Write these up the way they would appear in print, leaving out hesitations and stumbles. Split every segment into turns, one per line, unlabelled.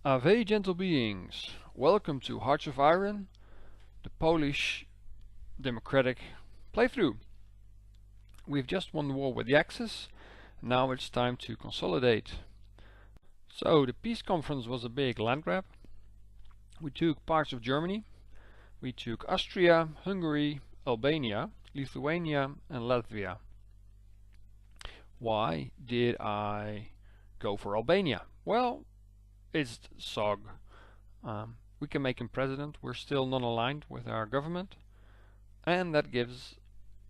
Ave, gentle beings! Welcome to Hearts of Iron, the Polish democratic playthrough. We've just won the war with the Axis, now it's time to consolidate. So, the peace conference was a big land grab. We took parts of Germany, we took Austria, Hungary, Albania, Lithuania and Latvia. Why did I go for Albania? Well, it's SOG. We can make him president. We're still non-aligned with our government, and that gives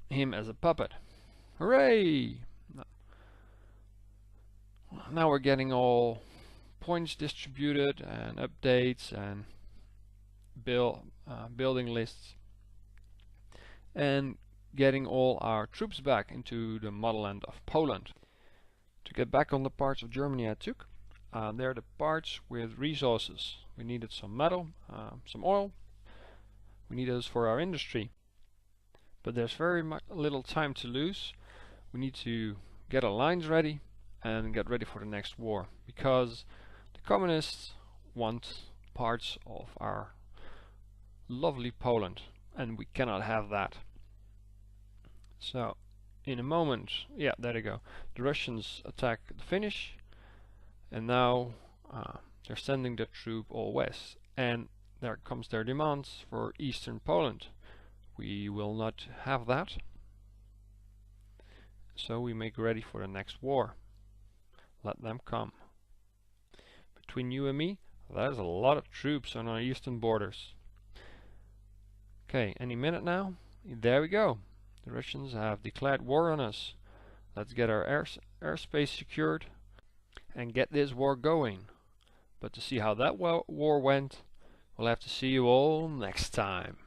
him as a puppet. Hooray! Now we're getting all points distributed and updates and building lists, and getting all our troops back into the motherland of Poland. To get back on the parts of Germany I took, they're the parts with resources. We needed some metal, some oil. We need those for our industry. But there's very little time to lose. We need to get our lines ready and get ready for the next war, because the communists want parts of our lovely Poland, and we cannot have that. So, in a moment, yeah, there they go. The Russians attack the Finnish, and now they're sending their troop all west, and there comes their demands for eastern Poland. We will not have that, so we make ready for the next war. Let them come. Between you and me, there's a lot of troops on our eastern borders. Okay, any minute now? There we go. The Russians have declared war on us. Let's get our airspace secured and get this war going. But to see how that war went, we'll have to see you all next time.